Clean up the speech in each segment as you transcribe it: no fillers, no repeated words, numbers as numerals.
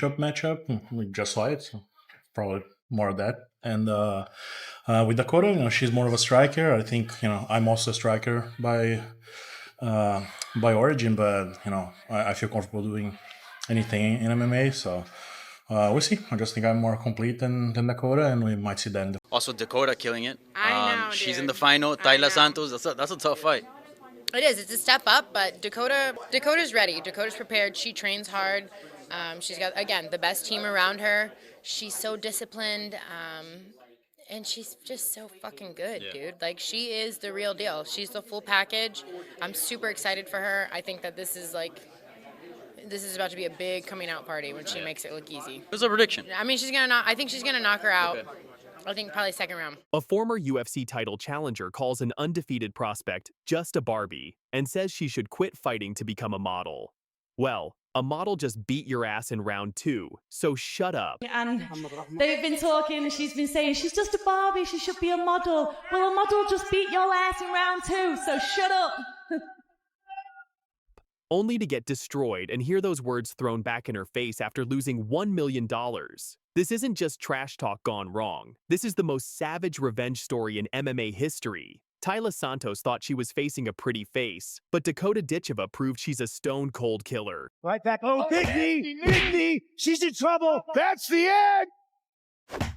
matchup. We just saw it, so probably more of that. And with Dakota, she's more of a striker. I think I'm also a striker uh, by origin, but I feel comfortable doing anything in MMA. So we'll see. I just think I'm more complete than Dakota, and we might see that. Also, Dakota killing it. I know, She's in dude. the final. I Taila know. Santos. That's a tough fight. It is. It's a step up, but Dakota's ready. Dakota's prepared. She trains hard. She's got, again, the best team around her. She's so disciplined, and she's just so fucking good, dude. Like, she is the real deal. She's the full package. I'm super excited for her. I think that this is about to be a big coming out party when she makes it look easy. What's a prediction? I mean, I think she's gonna knock her out. Okay. I think probably second round. A former UFC title challenger calls an undefeated prospect just a Barbie and says she should quit fighting to become a model. Well, a model just beat your ass in round 2, so shut up. And they've been talking and she's been saying, she's just a Barbie, she should be a model. Well, a model just beat your ass in round 2, so shut up. Only to get destroyed and hear those words thrown back in her face after losing $1 million. This isn't just trash talk gone wrong. This is the most savage revenge story in MMA history. Taila Santos thought she was facing a pretty face, but Dakota Ditcheva proved she's a stone-cold killer. Right back. Oh, big knee. She's in trouble. That's the end.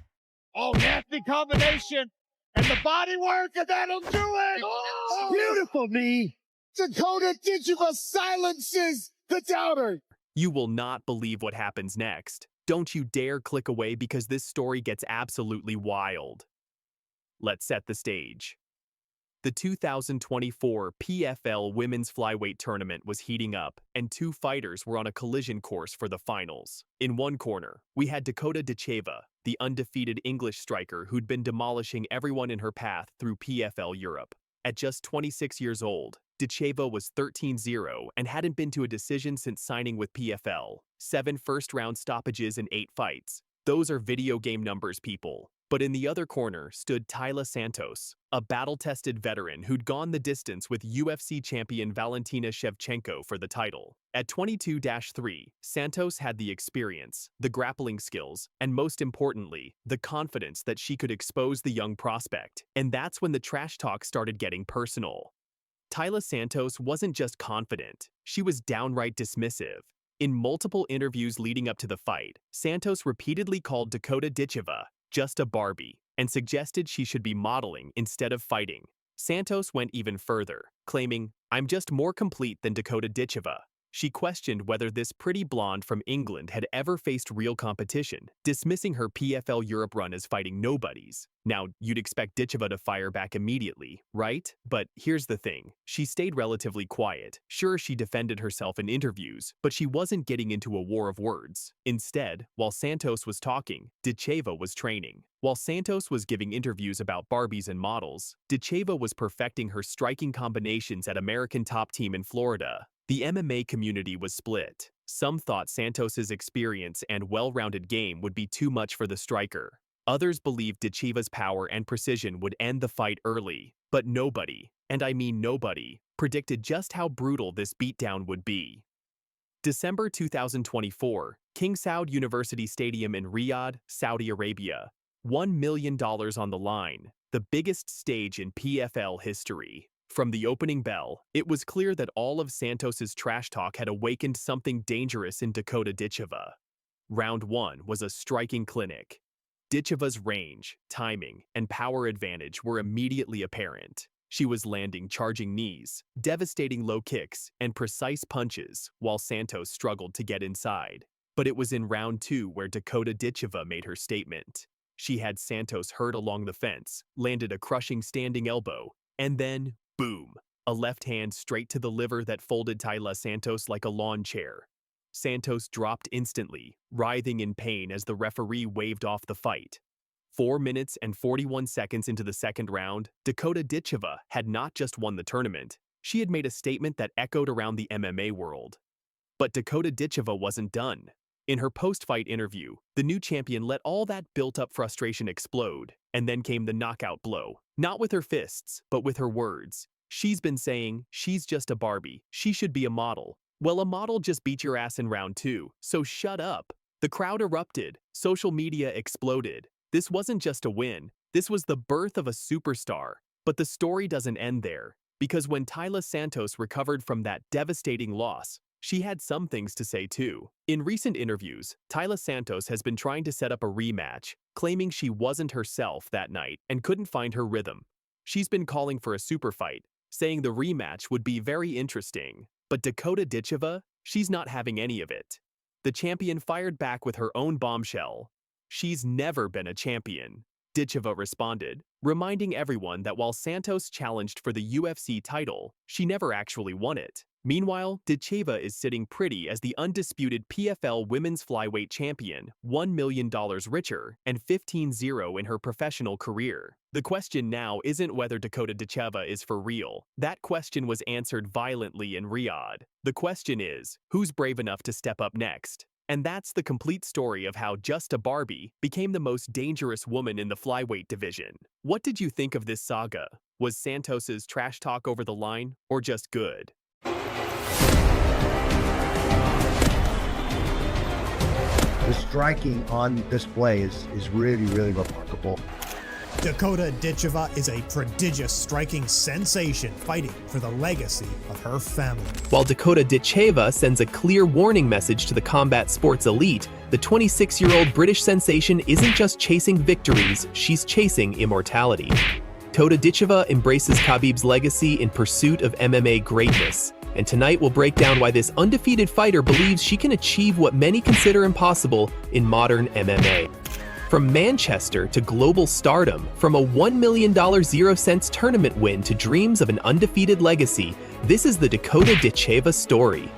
Oh, nasty combination. And the body work, and that'll do it. Oh, beautiful knee. Dakota Ditcheva silences the doubter. You will not believe what happens next. Don't you dare click away because this story gets absolutely wild. Let's set the stage. The 2024 PFL Women's Flyweight Tournament was heating up, and two fighters were on a collision course for the finals. In one corner, we had Dakota Ditcheva, the undefeated English striker who'd been demolishing everyone in her path through PFL Europe. At just 26 years old, Ditcheva was 13-0 and hadn't been to a decision since signing with PFL. 7 first-round stoppages in 8 fights. Those are video game numbers, people. But in the other corner stood Taila Santos, a battle-tested veteran who'd gone the distance with UFC champion Valentina Shevchenko for the title. At 22-3, Santos had the experience, the grappling skills, and most importantly, the confidence that she could expose the young prospect. And that's when the trash talk started getting personal. Taila Santos wasn't just confident, she was downright dismissive. In multiple interviews leading up to the fight, Santos repeatedly called Dakota Ditcheva just a Barbie and suggested she should be modeling instead of fighting. Santos went even further, claiming, "I'm just more complete than Dakota Ditcheva." She questioned whether this pretty blonde from England had ever faced real competition, dismissing her PFL Europe run as fighting nobodies. Now, you'd expect Ditcheva to fire back immediately, right? But here's the thing. She stayed relatively quiet. Sure, she defended herself in interviews, but she wasn't getting into a war of words. Instead, while Santos was talking, Ditcheva was training. While Santos was giving interviews about Barbies and models, Ditcheva was perfecting her striking combinations at American Top Team in Florida. The MMA community was split. Some thought Santos's experience and well-rounded game would be too much for the striker. Others believed Ditcheva's power and precision would end the fight early. But nobody, and I mean nobody, predicted just how brutal this beatdown would be. December 2024, King Saud University Stadium in Riyadh, Saudi Arabia. $1 million on the line, the biggest stage in PFL history. From the opening bell, it was clear that all of Santos's trash talk had awakened something dangerous in Dakota Ditcheva. Round 1 was a striking clinic. Ditcheva's range, timing, and power advantage were immediately apparent. She was landing charging knees, devastating low kicks, and precise punches, while Santos struggled to get inside. But it was in round 2 where Dakota Ditcheva made her statement. She had Santos hurt along the fence, landed a crushing standing elbow, and then, boom, a left hand straight to the liver that folded Taila Santos like a lawn chair. Santos dropped instantly, writhing in pain as the referee waved off the fight. 4 minutes and 41 seconds into the second round, Dakota Ditcheva had not just won the tournament, she had made a statement that echoed around the MMA world. But Dakota Ditcheva wasn't done. In her post-fight interview, the new champion let all that built-up frustration explode, and then came the knockout blow. Not with her fists, but with her words. She's been saying, she's just a Barbie, she should be a model. Well, a model just beat your ass in round 2, so shut up. The crowd erupted, social media exploded. This wasn't just a win, this was the birth of a superstar. But the story doesn't end there, because when Taila Santos recovered from that devastating loss, she had some things to say too. In recent interviews, Taila Santos has been trying to set up a rematch, claiming she wasn't herself that night and couldn't find her rhythm. She's been calling for a super fight, saying the rematch would be very interesting. But Dakota Ditcheva, she's not having any of it. The champion fired back with her own bombshell. She's never been a champion. Ditcheva responded, reminding everyone that while Santos challenged for the UFC title, she never actually won it. Meanwhile, Ditcheva is sitting pretty as the undisputed PFL Women's Flyweight champion, $1 million richer, and 15-0 in her professional career. The question now isn't whether Dakota Ditcheva is for real. That question was answered violently in Riyadh. The question is, who's brave enough to step up next? And that's the complete story of how just a Barbie became the most dangerous woman in the flyweight division. What did you think of this saga? Was Santos's trash talk over the line, or just good? The striking on display is really, really remarkable. Dakota Ditcheva is a prodigious striking sensation fighting for the legacy of her family. While Dakota Ditcheva sends a clear warning message to the combat sports elite, the 26-year-old British sensation isn't just chasing victories, she's chasing immortality. Dakota Ditcheva embraces Khabib's legacy in pursuit of MMA greatness. And tonight we'll break down why this undefeated fighter believes she can achieve what many consider impossible in modern MMA. From Manchester to global stardom, from a $1 million 0-cents tournament win to dreams of an undefeated legacy, this is the Dakota Ditcheva story.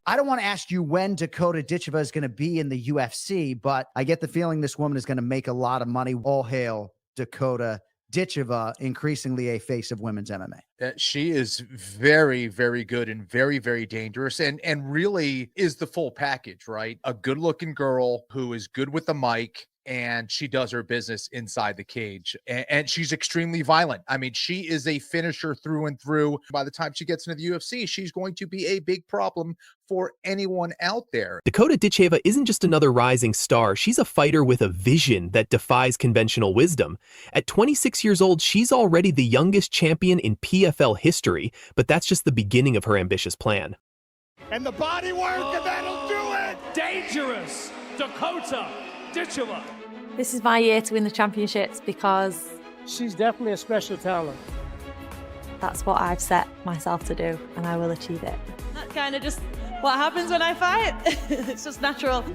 I don't want to ask you when Dakota Ditcheva is going to be in the UFC, but I get the feeling this woman is going to make a lot of money. All hail Dakota Ditcheva, increasingly a face of women's MMA. She is very, very good and very, very dangerous and really is the full package, right? A good-looking girl who is good with the mic, and she does her business inside the cage. And she's extremely violent. I mean, she is a finisher through and through. By the time she gets into the UFC, she's going to be a big problem for anyone out there. Dakota Ditcheva isn't just another rising star, she's a fighter with a vision that defies conventional wisdom. At 26 years old, she's already the youngest champion in PFL history, but that's just the beginning of her ambitious plan. And the body work, and that'll do it! Dangerous Dakota Ditcheva. This is my year to win the championships because She's definitely a special talent. that's what I've set myself to do, and I will achieve it. That's kind of just what happens when I fight. It's just natural.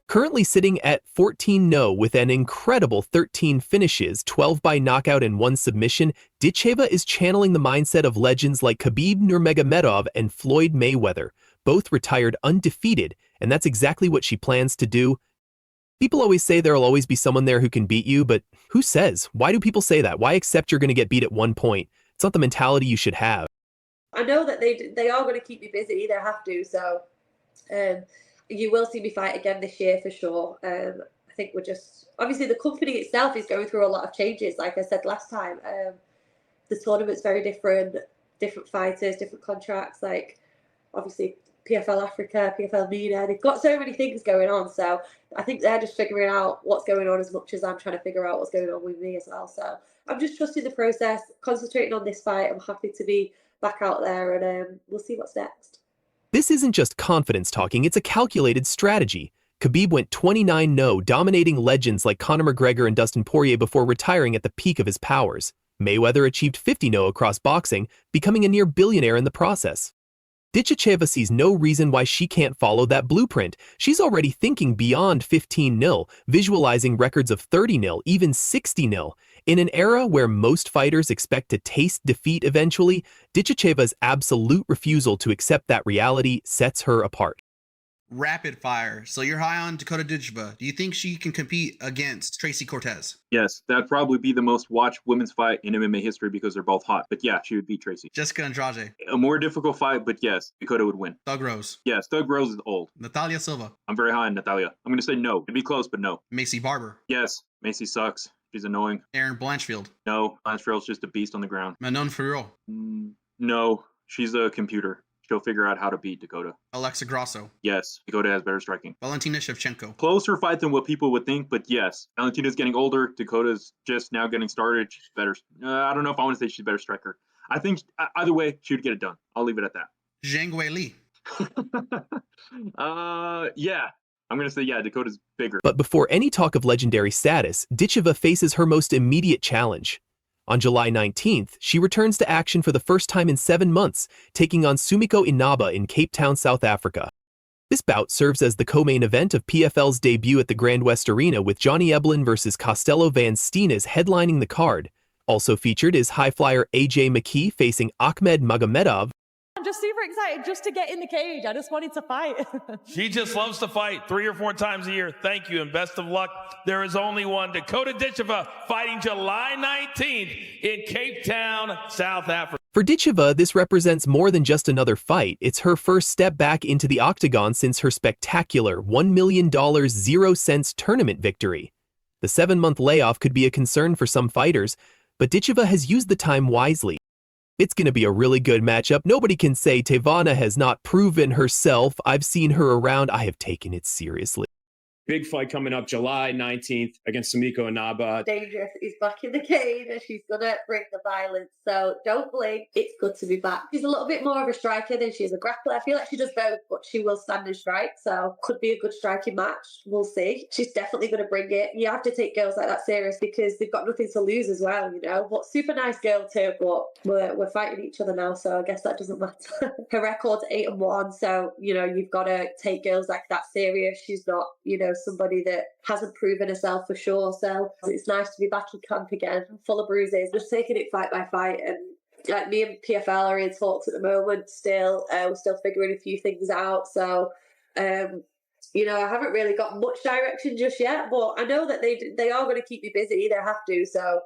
Currently sitting at 14-0 with an incredible 13 finishes, 12 by knockout and 1 submission, Ditcheva is channeling the mindset of legends like Khabib Nurmagomedov and Floyd Mayweather, both retired undefeated, and that's exactly what she plans to do. People always say there'll always be someone there who can beat you, but who says? Why do people say that? Why accept you're going to get beat at one point? It's not the mentality you should have. I know that they are going to keep me busy. They have to. So you will see me fight again this year for sure. I think we're just obviously the company itself is going through a lot of changes. Like I said last time, the tournament's very different fighters, different contracts. Like obviously PFL Africa, PFL MENA, they've got so many things going on. So I think they're just figuring out what's going on as much as I'm trying to figure out what's going on with me as well. So I'm just trusting the process, concentrating on this fight. I'm happy to be back out there, and we'll see what's next. This isn't just confidence talking, it's a calculated strategy. Khabib went 29-0, dominating legends like Conor McGregor and Dustin Poirier before retiring at the peak of his powers. Mayweather achieved 50-0 across boxing, becoming a near billionaire in the process. Ditcheva sees no reason why she can't follow that blueprint. She's already thinking beyond 15-0, visualizing records of 30-0, even 60-0. In an era where most fighters expect to taste defeat eventually, Ditcheva's absolute refusal to accept that reality sets her apart. Rapid fire. So you're high on Dakota Ditcheva. Do you think she can compete against Tracy Cortez? Yes, that'd probably be the most watched women's fight in MMA history because they're both hot. But yeah, she would beat Tracy. Jessica Andrade. A more difficult fight, but yes, Dakota would win. Thug Rose. Yes, Thug Rose is old. Natalia Silva. I'm very high on Natalia. I'm going to say no. It'd be close, but no. Macy Barber. Yes, Macy sucks. She's annoying. Erin Blanchfield. No, Blanchfield's just a beast on the ground. Manon Fiorot. No, she's a computer. she'll figure out how to beat Dakota. Alexa Grasso. Yes, Dakota has better striking. Valentina Shevchenko. Closer fight than what people would think, but yes, Valentina's getting older. Dakota's just now getting started. She's better. I don't know if I want to say she's a better striker. I think either way, she would get it done. I'll leave it at that. Zhang Weili. Yeah. I'm going to say, yeah, Dakota's bigger. But before any talk of legendary status, Ditcheva faces her most immediate challenge. On July 19th, she returns to action for the first time in 7 months, taking on Sumiko Inaba in Cape Town, South Africa. This bout serves as the co-main event of PFL's debut at the Grand West Arena, with Johnny Eblen versus Costello Van Steenes headlining the card. Also featured is high flyer AJ McKee facing Ahmed Magomedov. I'm just super excited just to get in the cage. I just wanted to fight. She just loves to fight 3 or 4 times a year. Thank you and best of luck. There is only one. Dakota Ditcheva fighting July 19th in Cape Town, South Africa. For Ditcheva, this represents more than just another fight. It's her first step back into the octagon since her spectacular $1 million 0 cents tournament victory. The 7-month layoff could be a concern for some fighters, but Ditcheva has used the time wisely. It's going to be a really good matchup. Nobody can say Tevana has not proven herself. I've seen her around. I have taken it seriously. Big fight coming up July 19th against Sumiko Inaba. Dangerous is back in the cage and she's going to bring the violence. So don't blink. It's good to be back. She's a little bit more of a striker than she is a grappler. I feel like she does both, but she will stand and strike. So could be a good striking match. We'll see. She's definitely going to bring it. You have to take girls like that serious because they've got nothing to lose as well, you know. But super nice girl too, but we're fighting each other now, so I guess that doesn't matter. Her record's 8-1, so, you know, you've got to take girls like that serious. She's not, you know, somebody that hasn't proven herself for sure. So it's nice to be back in camp again, full of bruises, just taking it fight by fight. And like me and PFL are in talks at the moment still. We're still figuring a few things out. So, you know, I haven't really got much direction just yet, but I know that they are going to keep me busy. They have to. So,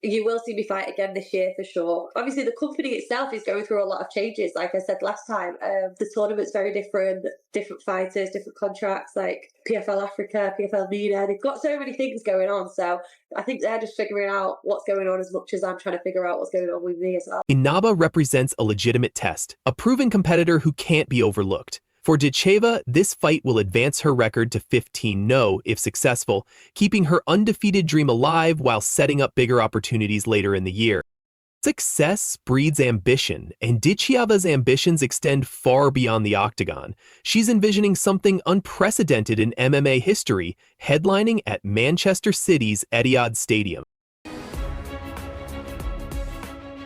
you will see me fight again this year for sure. Obviously, the company itself is going through a lot of changes. Like I said last time, the tournament's very different fighters, different contracts, like PFL Africa, PFL MENA. They've got so many things going on. So I think they're just figuring out what's going on as much as I'm trying to figure out what's going on with me as well. Inaba represents a legitimate test, a proven competitor who can't be overlooked. For Ditcheva, this fight will advance her record to 15-0 if successful, keeping her undefeated dream alive while setting up bigger opportunities later in the year. Success breeds ambition, and Ditcheva's ambitions extend far beyond the octagon. She's envisioning something unprecedented in MMA history, headlining at Manchester City's Etihad Stadium.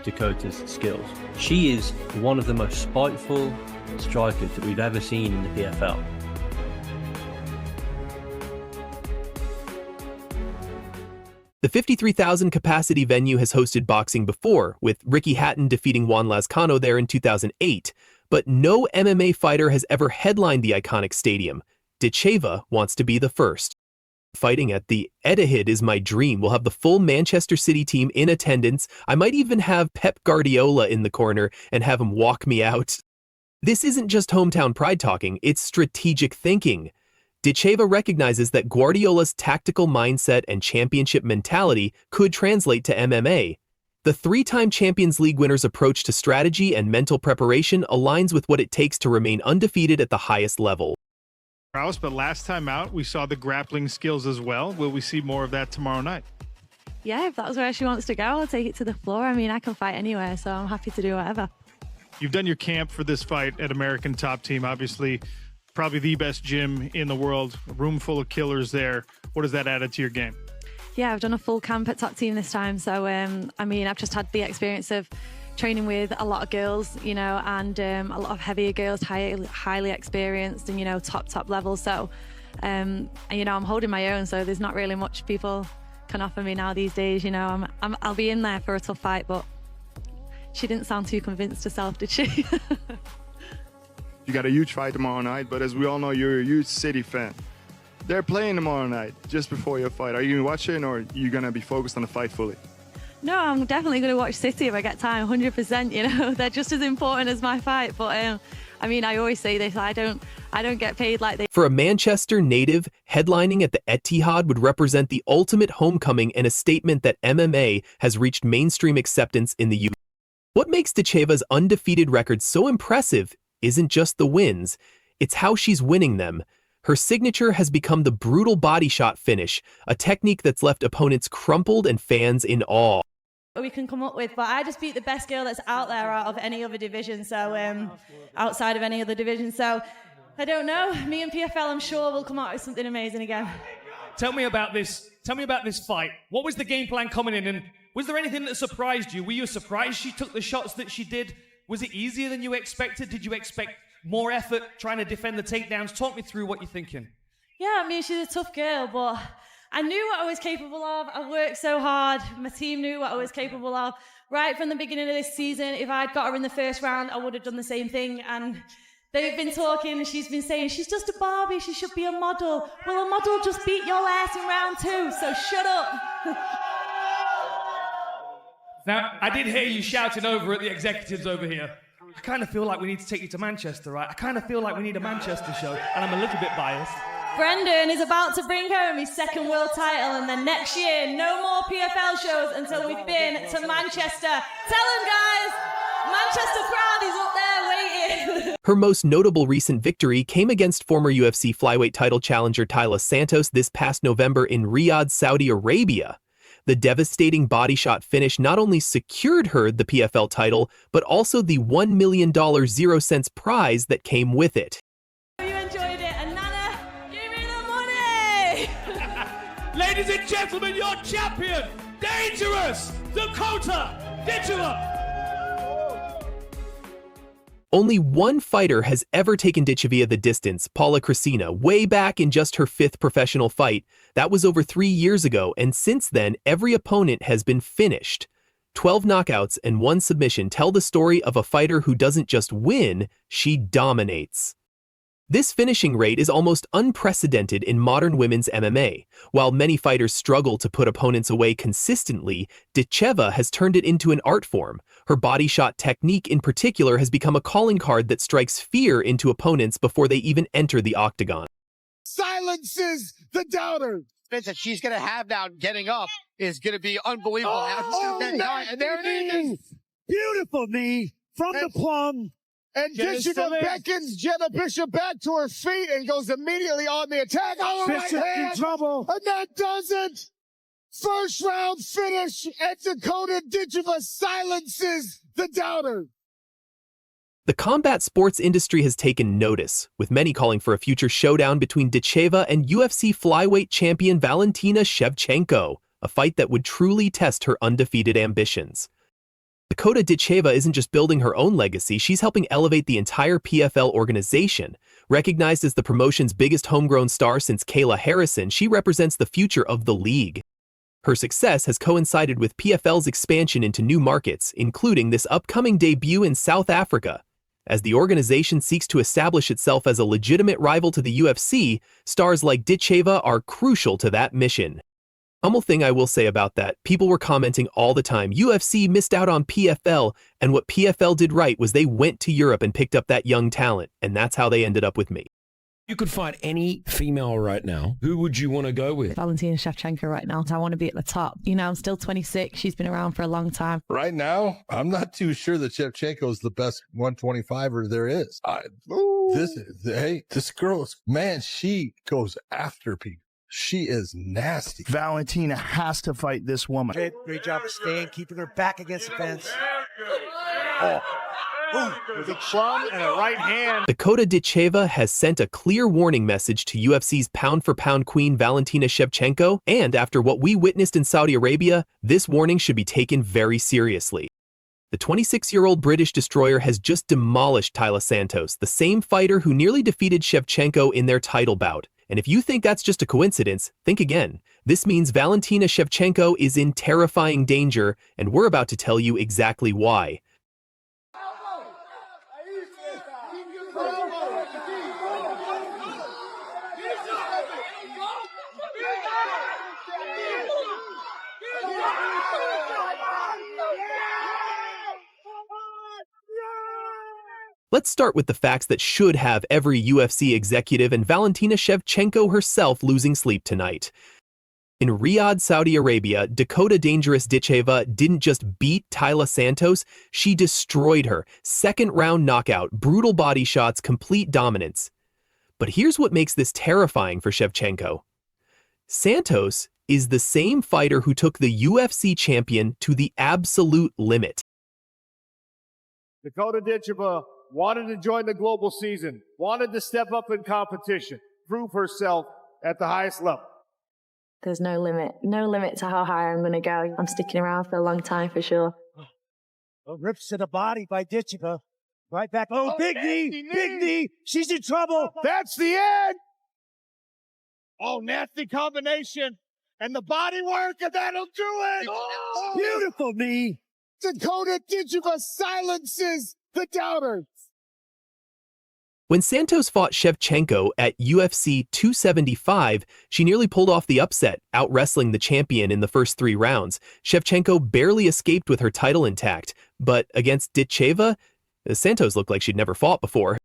Dakota's skills. She is one of the most spiteful strikers that we've ever seen in the PFL. The 53,000 capacity venue has hosted boxing before, with Ricky Hatton defeating Juan Lazcano there in 2008, but no MMA fighter has ever headlined the iconic stadium. Ditcheva wants to be the first. Fighting at the Etihad is my dream. We'll have the full Manchester City team in attendance. I might even have Pep Guardiola in the corner and have him walk me out. This isn't just hometown pride talking, it's strategic thinking. Ditcheva recognizes that Guardiola's tactical mindset and championship mentality could translate to MMA. The 3-time Champions League winner's approach to strategy and mental preparation aligns with what it takes to remain undefeated at the highest level. But last time out, we saw the grappling skills as well. Will we see more of that tomorrow night? Yeah, if that's where she wants to go, I'll take it to the floor. I mean, I can fight anywhere, so I'm happy to do whatever. You've done your camp for this fight at American Top Team, obviously probably the best gym in the world, a room full of killers there. What has that added to your game? Yeah, I've done a full camp at Top Team this time. So, I mean, I've just had the experience of training with a lot of girls, you know, and a lot of heavier girls, highly experienced and, you know, top level. So, and, you know, I'm holding my own. So there's not really much people can offer me now these days. You know, I'll be in there for a tough fight, but she didn't sound too convinced herself, did she? You got a huge fight tomorrow night, but as we all know, you're a huge City fan. They're playing tomorrow night, just before your fight. Are you watching, or are you going to be focused on the fight fully? No, I'm definitely going to watch City if I get time, 100%, you know. They're just as important as my fight. But, I mean, I always say this, I don't get paid like they... For a Manchester native, headlining at the Etihad would represent the ultimate homecoming and a statement that MMA has reached mainstream acceptance in the UK. What makes Ditcheva's undefeated record so impressive isn't just the wins, it's how she's winning them. Her signature has become the brutal body shot finish, a technique that's left opponents crumpled and fans in awe. We can come up with, but I just beat the best girl that's out there out of any other division, so outside of any other division. So I don't know. Me and PFL, I'm sure, will come out with something amazing again. Tell me about this. Tell me about this fight. What was the game plan coming in, and was there anything that surprised you? Were you surprised she took the shots that she did? Was it easier than you expected? Did you expect more effort trying to defend the takedowns? Talk me through what you're thinking. Yeah, I mean, she's a tough girl, but I knew what I was capable of. I worked so hard. My team knew what I was capable of. Right from the beginning of this season, if I'd got her in the first round, I would have done the same thing. And they've been talking, she's been saying, she's just a Barbie, she should be a model. Well, a model just beat your ass in round 2, so shut up. Now, I did hear you shouting over at the executives over here. I kind of feel like we need to take you to Manchester, right? I kind of feel like we need a Manchester show, and I'm a little bit biased. Brendan is about to bring home his second world title, and then next year, no more PFL shows until we've been to Manchester. Tell them, guys, Manchester crowd is up there waiting. Her most notable recent victory came against former UFC flyweight title challenger Taila Santos this past November in Riyadh, Saudi Arabia. The devastating body shot finish not only secured her the PFL title, but also the $1 million 0 cents prize that came with it. You enjoyed it, and Nana, give me the money! Ladies and gentlemen, your champion, Dangerous Dakota Ditcheva! Only one fighter has ever taken Ditcheva the distance, Paula Cristina, way back in just her 5th professional fight. That was over 3 years ago, and since then, every opponent has been finished. 12 knockouts and 1 submission tell the story of a fighter who doesn't just win, she dominates. This finishing rate is almost unprecedented in modern women's MMA. While many fighters struggle to put opponents away consistently, Ditcheva has turned it into an art form. Her body shot technique in particular has become a calling card that strikes fear into opponents before they even enter the octagon. Silences the doubters. That she's going to have now getting up is going to be unbelievable. And there it is. Beautiful knee from the plum. And Ditcheva beckons Jenna Bishop back to her feet and goes immediately on the attack. Oh, Bishop in trouble. And that does it. First round finish, and Dakota Ditcheva silences the doubter. The combat sports industry has taken notice, with many calling for a future showdown between Ditcheva and UFC flyweight champion Valentina Shevchenko, a fight that would truly test her undefeated ambitions. Dakota Ditcheva isn't just building her own legacy, she's helping elevate the entire PFL organization. Recognized as the promotion's biggest homegrown star since Kayla Harrison, she represents the future of the league. Her success has coincided with PFL's expansion into new markets, including this upcoming debut in South Africa. As the organization seeks to establish itself as a legitimate rival to the UFC, stars like Ditcheva are crucial to that mission. Humble thing I will say about that, people were commenting all the time, UFC missed out on PFL, and what PFL did right was they went to Europe and picked up that young talent, and that's how they ended up with me. You could fight any female right now. Who would you want to go with? Valentina Shevchenko right now. I want to be at the top. You know, I'm still 26. She's been around for a long time. Right now, I'm not too sure that Shevchenko is the best 125er there is. This girl is, man, she goes after people. She is nasty. Valentina has to fight this woman. Great job of staying, keeping her back against the fence. With a plum and a right hand. Dakota Ditcheva has sent a clear warning message to UFC's pound-for-pound queen Valentina Shevchenko, and after what we witnessed in Saudi Arabia, this warning should be taken very seriously. The 26-year-old British destroyer has just demolished Taila Santos, the same fighter who nearly defeated Shevchenko in their title bout. And if you think that's just a coincidence, think again. This means Valentina Shevchenko is in terrifying danger, and we're about to tell you exactly why. Let's start with the facts that should have every UFC executive and Valentina Shevchenko herself losing sleep tonight. In Riyadh, Saudi Arabia, Dakota Dangerous Ditcheva didn't just beat Taila Santos, she destroyed her. Second-round knockout, brutal body shots, complete dominance. But here's what makes this terrifying for Shevchenko. Santos is the same fighter who took the UFC champion to the absolute limit. Dakota Ditcheva wanted to join the global season, wanted to step up in competition, prove herself at the highest level. There's no limit to how high I'm going to go. I'm sticking around for a long time for sure. Rips to the body by Ditcheva. Right back. Oh, big knee. She's in trouble. That's the end. Oh, nasty combination. And the body work, and that'll do it. Oh, beautiful knee. Dakota Ditcheva silences the doubters. When Santos fought Shevchenko at UFC 275, she nearly pulled off the upset, out-wrestling the champion in the first 3 rounds. Shevchenko barely escaped with her title intact, but against Ditcheva, Santos looked like she'd never fought before.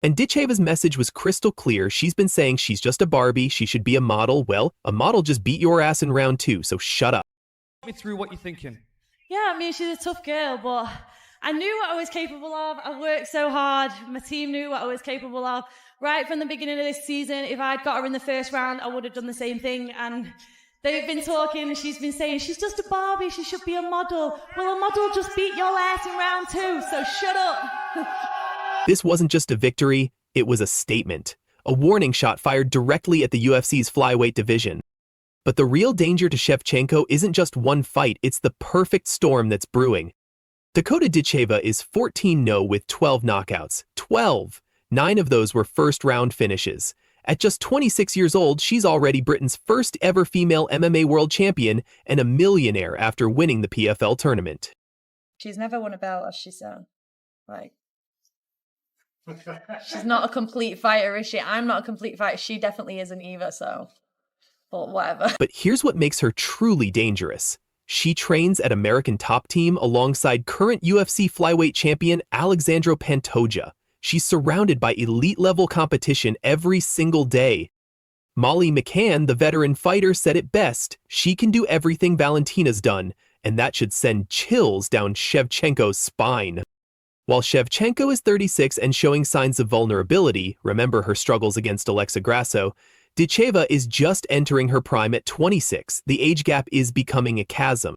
And Ditcheva's message was crystal clear. She's been saying she's just a Barbie, she should be a model. Well, a model just beat your ass in round 2, so shut up. Walk me through what you're thinking. Yeah, I mean, she's a tough girl, but I knew what I was capable of. I worked so hard. My team knew what I was capable of. Right from the beginning of this season, if I'd got her in the first round, I would have done the same thing. And they've been talking, and she's been saying, she's just a Barbie, she should be a model. Well, a model just beat your ass in round 2, so shut up. This wasn't just a victory, it was a statement. A warning shot fired directly at the UFC's flyweight division. But the real danger to Shevchenko isn't just one fight, it's the perfect storm that's brewing. Dakota Ditcheva is 14-0 with 12 knockouts. 12! 9 of those were first-round finishes. At just 26 years old, she's already Britain's first ever female MMA world champion and a millionaire after winning the PFL tournament. She's never won a belt, as she said. Like, she's not a complete fighter, is she? I'm not a complete fighter. She definitely isn't either, so... But whatever. But here's what makes her truly dangerous. She trains at American Top Team alongside current UFC flyweight champion Alexandra Pantoja. She's surrounded by elite-level competition every single day. Molly McCann, the veteran fighter, said it best. She can do everything Valentina's done, and that should send chills down Shevchenko's spine. While Shevchenko is 36 and showing signs of vulnerability, remember her struggles against Alexa Grasso, Ditcheva is just entering her prime at 26. The age gap is becoming a chasm.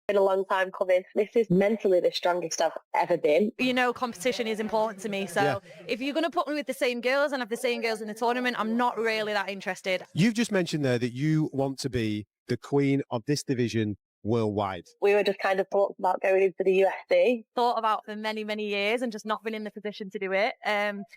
Been a long time coming. This is mentally the strongest I've ever been. You know, competition is important to me. So if you're going to put me with the same girls and have the same girls in the tournament, I'm not really that interested. You've just mentioned there that you want to be the queen of this division worldwide. We were just kind of talked about going into the UFC. Thought about for many, many years and just not been in the position to do it.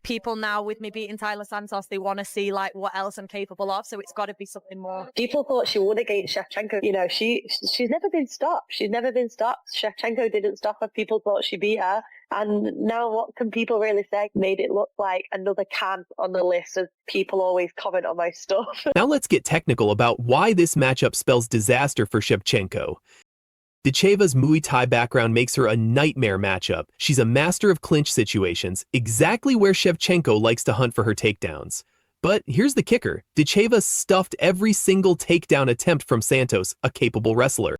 People now with me beating Taila Santos, they want to see like what else I'm capable of. So it's got to be something more. People thought she would against Shevchenko. You know, she's never been stopped. She's never been stopped. Shevchenko didn't stop her. People thought she beat her. And now what can people really say? Made it look like another can on the list as people always comment on my stuff. Now let's get technical about why this matchup spells disaster for Shevchenko. Ditcheva's Muay Thai background makes her a nightmare matchup. She's a master of clinch situations, exactly where Shevchenko likes to hunt for her takedowns. But here's the kicker. Ditcheva stuffed every single takedown attempt from Santos, a capable wrestler.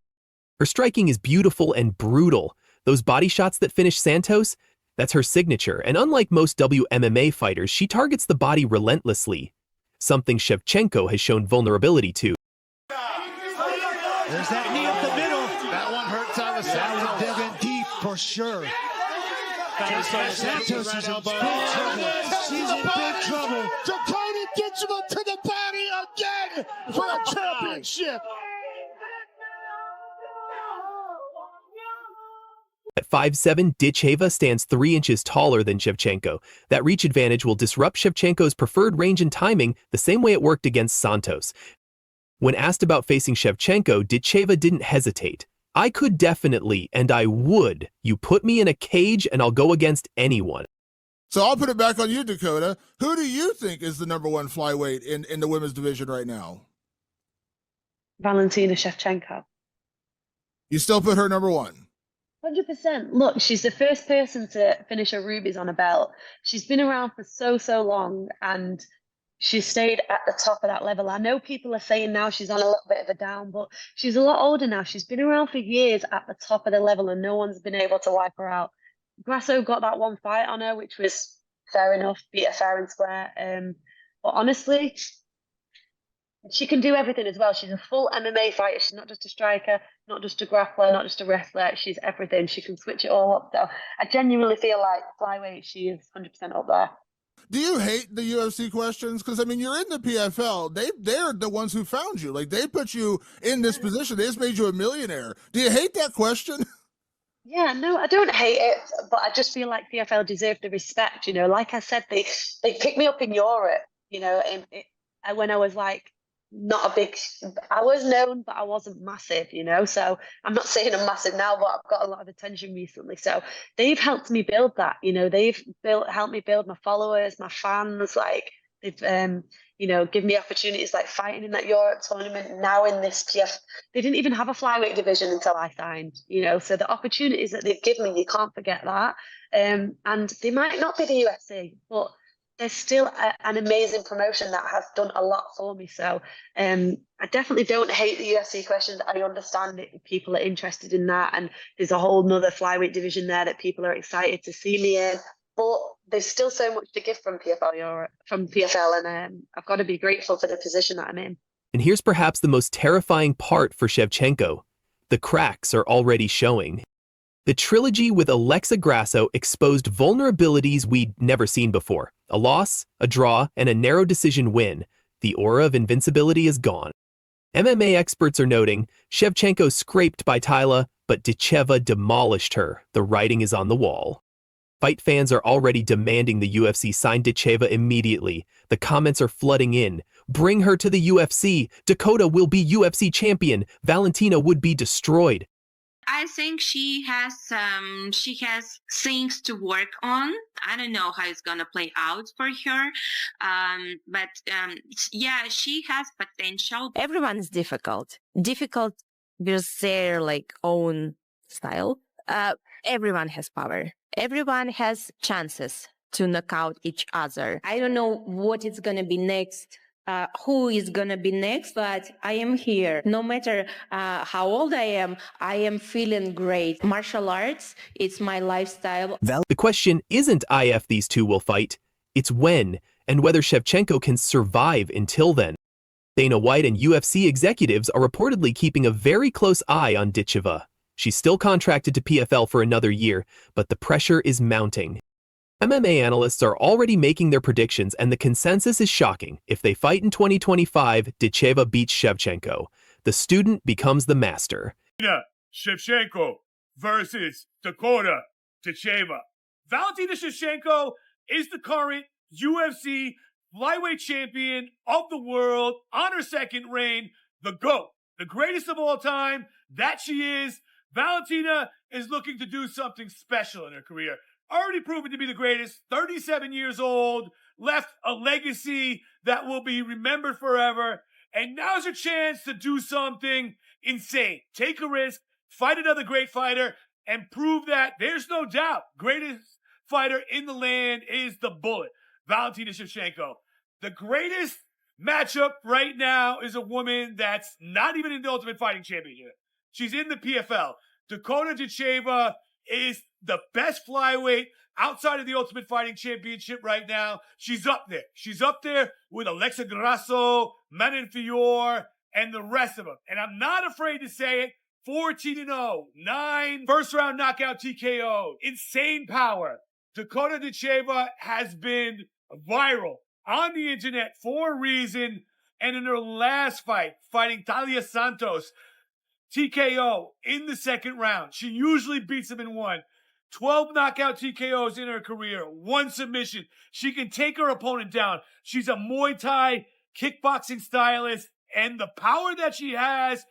Her striking is beautiful and brutal. Those body shots that finish Santos, that's her signature, and unlike most WMMA fighters, she targets the body relentlessly, something Shevchenko has shown vulnerability to. There's that knee up the middle. That one hurt Taila Santos. That one deep for sure. Santos is in big trouble. She's in big trouble. Dakota Ditcheva to the body again for a championship. At 5'7", Ditcheva stands 3 inches taller than Shevchenko. That reach advantage will disrupt Shevchenko's preferred range and timing the same way it worked against Santos. When asked about facing Shevchenko, Ditcheva didn't hesitate. I could definitely, and I would. You put me in a cage and I'll go against anyone. So I'll put it back on you, Dakota. Who do you think is the #1 flyweight in the women's division right now? Valentina Shevchenko. You still put her #1? 100%. Look, she's the first person to finish a rubies on a belt. She's been around for so long, and she stayed at the top of that level. I know people are saying now she's on a little bit of a down, but she's a lot older now. She's been around for years at the top of the level, and no one's been able to wipe her out. Grasso got that one fight on her, which was fair enough, beat her fair and square. But honestly, she can do everything as well. She's a full MMA fighter. She's not just a striker, not just a grappler, not just a wrestler. She's everything. She can switch it all up. So I genuinely feel like flyweight, she is 100% up there. Do you hate the UFC questions? Because I mean, you're in the PFL. They're the ones who found you. Like, they put you in this position. They just made you a millionaire. Do you hate that question? Yeah, no, I don't hate it, but I just feel like PFL deserve the respect. You know, like I said, they picked me up in Europe. You know, when I was like not a big, I was known, but I wasn't massive. You know, so I'm not saying I'm massive now, but I've got a lot of attention recently. So they've helped me build that. You know, they've helped me build my followers, my fans. Like they've you know, give me opportunities like fighting in that Europe tournament, now in this PF. They didn't even have a flyweight division until I signed, you know, so the opportunities that they've given me, you can't forget that. And they might not be the UFC, but they're still an amazing promotion that has done a lot for me. So I definitely don't hate the UFC questions. I understand that people are interested in that, and there's a whole nother flyweight division there that people are excited to see me in. But there's still so much to give from PFL Europe, and I've got to be grateful for the position that I'm in. And here's perhaps the most terrifying part for Shevchenko. The cracks are already showing. The trilogy with Alexa Grasso exposed vulnerabilities we'd never seen before. A loss, a draw, and a narrow decision win. The aura of invincibility is gone. MMA experts are noting Shevchenko scraped by Taila, but Ditcheva demolished her. The writing is on the wall. Fight fans are already demanding the UFC sign Ditcheva immediately. The comments are flooding in. Bring her to the UFC. Dakota will be UFC champion. Valentina would be destroyed. I think she has things to work on. I don't know how it's gonna play out for her, but yeah, she has potential. Everyone's difficult with their like own style. Everyone has power. Everyone has chances to knock out each other. I don't know what it's going to be next, who is going to be next, but I am here. No matter how old I am feeling great. Martial arts, it's my lifestyle. The question isn't if these two will fight, it's when, and whether Shevchenko can survive until then. Dana White and UFC executives are reportedly keeping a very close eye on Ditcheva. She's still contracted to PFL for another year, but the pressure is mounting. MMA analysts are already making their predictions, and the consensus is shocking. If they fight in 2025, Ditcheva beats Shevchenko. The student becomes the master. Shevchenko versus Dakota Ditcheva. Valentina Shevchenko is the current UFC flyweight champion of the world on her second reign. The GOAT, the greatest of all time, that she is. Valentina is looking to do something special in her career. Already proven to be the greatest, 37 years old, left a legacy that will be remembered forever. And now's her chance to do something insane. Take a risk, fight another great fighter, and prove that there's no doubt greatest fighter in the land is the Bullet, Valentina Shevchenko. The greatest matchup right now is a woman that's not even in the Ultimate Fighting Championship. She's in the PFL. Dakota Ditcheva is the best flyweight outside of the Ultimate Fighting Championship right now. She's up there. She's up there with Alexa Grasso, Manon Fior, and the rest of them. And I'm not afraid to say it. 14-0, 9 first-round knockout TKO. Insane power. Dakota Ditcheva has been viral on the internet for a reason. And in her last fight, fighting Taila Santos, TKO in the second round. She usually beats him in one. 12 knockout TKOs in her career, 1 submission. She can take her opponent down. She's a Muay Thai kickboxing stylist, and the power that she has.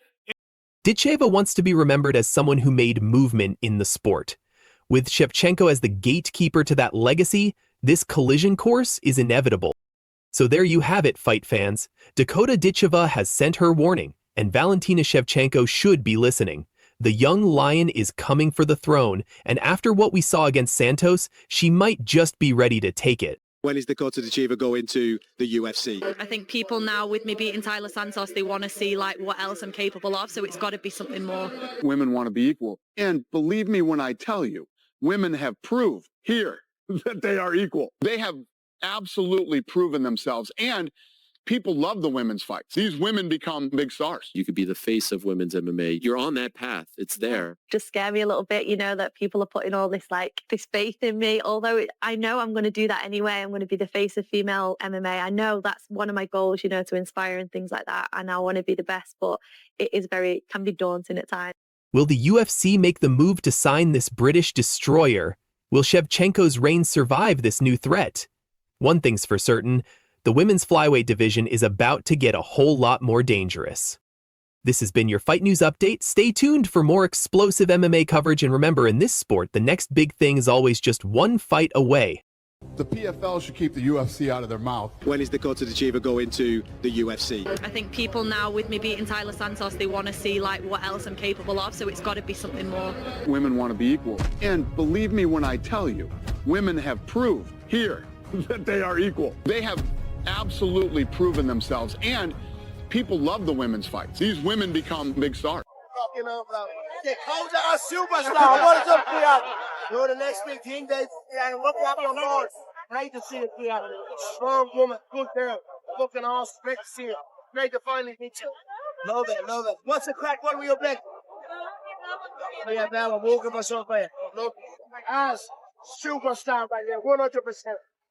Ditcheva wants to be remembered as someone who made movement in the sport. With Shevchenko as the gatekeeper to that legacy, this collision course is inevitable. So there you have it, fight fans. Dakota Ditcheva has sent her warning, and Valentina Shevchenko should be listening. The young lion is coming for the throne, and after what we saw against Santos, she might just be ready to take it. When is Dakota Ditcheva going to the UFC? I think people now, with me beating Taila Santos, they want to see like what else I'm capable of. So it's got to be something more. Women want to be equal. And believe me when I tell you, women have proved here that they are equal. They have absolutely proven themselves. And people love the women's fights. These women become big stars. You could be the face of women's MMA. You're on that path. It's there. Just scare me a little bit, that people are putting all this this faith in me. Although I know I'm going to do that anyway. I'm going to be the face of female MMA. I know that's one of my goals, to inspire and things like that. And I want to be the best, but it is can be daunting at times. Will the UFC make the move to sign this British destroyer? Will Shevchenko's reign survive this new threat? One thing's for certain, the women's flyweight division is about to get a whole lot more dangerous. This has been your Fight News Update. Stay tuned for more explosive MMA coverage, and remember, in this sport, the next big thing is always just one fight away. The PFL should keep the UFC out of their mouth. When is Dakota Ditcheva going to the UFC? I think people now, with me beating Taila Santos, they want to see what else I'm capable of. So it's got to be something more. Women want to be equal. And believe me when I tell you, women have proved here that they are equal. They have absolutely proven themselves, and people love the women's fights. These women become big stars. Dakota, a superstar. What is up, Riyadh? You're the next big thing. They look up your board. Great to see it, Riyadh. Strong woman, good girl. Looking all great to see it. Great to finally meet you. Love it, love it. What's the crack? What are we up next? Yeah, now I'm walking myself there. Look, as superstar right there, 100%.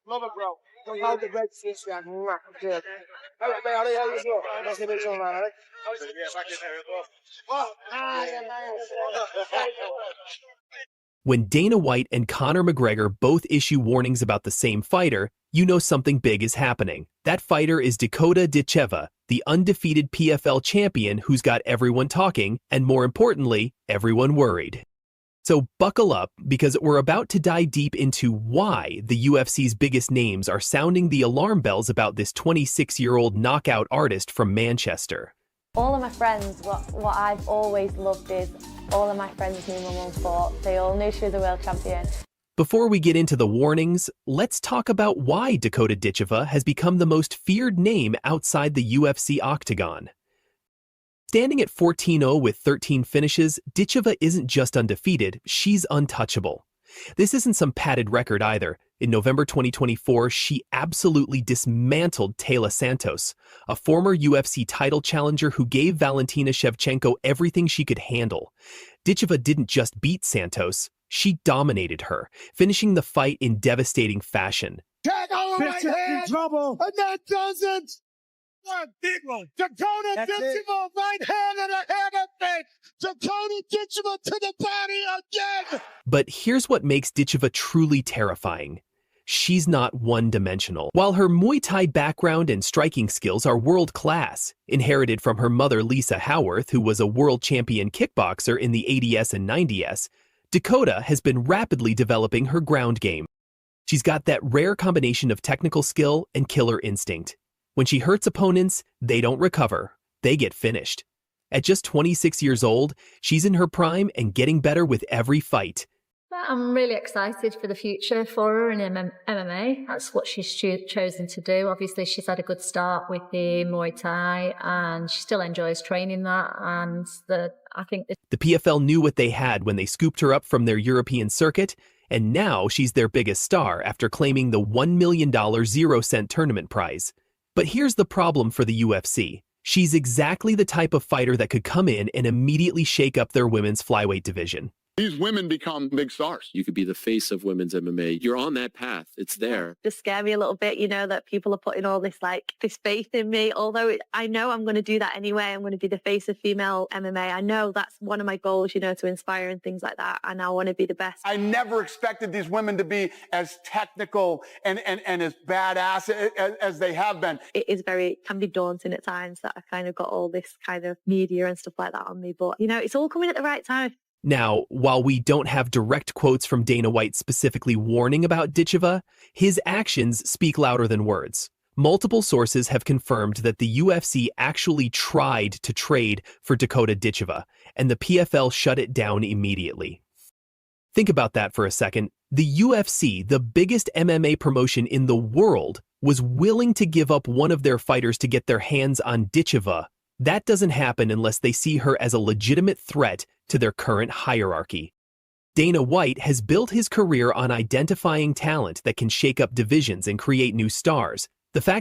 Love it, bro. How the great to see you. Good. All right, man. How you doing? Nice to meet you, man. All right? When Dana White and Conor McGregor both issue warnings about the same fighter, you know something big is happening. That fighter is Dakota Ditcheva, the undefeated PFL champion who's got everyone talking, and more importantly, everyone worried. So buckle up, because we're about to dive deep into why the UFC's biggest names are sounding the alarm bells about this 26-year-old knockout artist from Manchester. All of my friends, what I've always loved is all of my friends knew my mum fought. They all knew she was a world champion. Before we get into the warnings, let's talk about why Dakota Ditcheva has become the most feared name outside the UFC octagon. Standing at 14-0 with 13 finishes, Ditcheva isn't just undefeated, she's untouchable. This isn't some padded record either. In November 2024, she absolutely dismantled Taila Santos, a former UFC title challenger who gave Valentina Shevchenko everything she could handle. Ditcheva didn't just beat Santos, she dominated her, finishing the fight in devastating fashion. Tag all right hand, trouble, and that does it. One big one. Dakota Ditcheva, right hand and a hand of fate. Dakota Ditcheva to the body again. But here's what makes Ditcheva truly terrifying. She's not one-dimensional. While her Muay Thai background and striking skills are world-class, inherited from her mother Lisa Howarth, who was a world champion kickboxer in the 80s and 90s, Dakota has been rapidly developing her ground game. She's got that rare combination of technical skill and killer instinct. When she hurts opponents, they don't recover. They get finished. At just 26 years old, she's in her prime and getting better with every fight. I'm really excited for the future for her in MMA. That's what she's chosen to do. Obviously, she's had a good start with the Muay Thai, and she still enjoys training that. And I think the PFL knew what they had when they scooped her up from their European circuit, and now she's their biggest star after claiming the $1 million 0-cent tournament prize. But here's the problem for the UFC. She's exactly the type of fighter that could come in and immediately shake up their women's flyweight division. These women become big stars. You could be the face of women's MMA. You're on that path. It's there. Just scare me a little bit, that people are putting all this this faith in me. Although I know I'm going to do that anyway. I'm going to be the face of female MMA. I know that's one of my goals, to inspire and things like that. And I want to be the best. I never expected these women to be as technical and as badass as they have been. It is can be daunting at times that I kind of got all this kind of media and stuff like that on me. But, it's all coming at the right time. Now, while we don't have direct quotes from Dana White specifically warning about Ditcheva, his actions speak louder than words. Multiple sources have confirmed that the UFC actually tried to trade for Dakota Ditcheva, and the PFL shut it down immediately. Think about that for a second. The UFC, the biggest MMA promotion in the world, was willing to give up one of their fighters to get their hands on Ditcheva. That doesn't happen unless they see her as a legitimate threat to their current hierarchy. Dana White has built his career on identifying talent that can shake up divisions and create new stars. The fact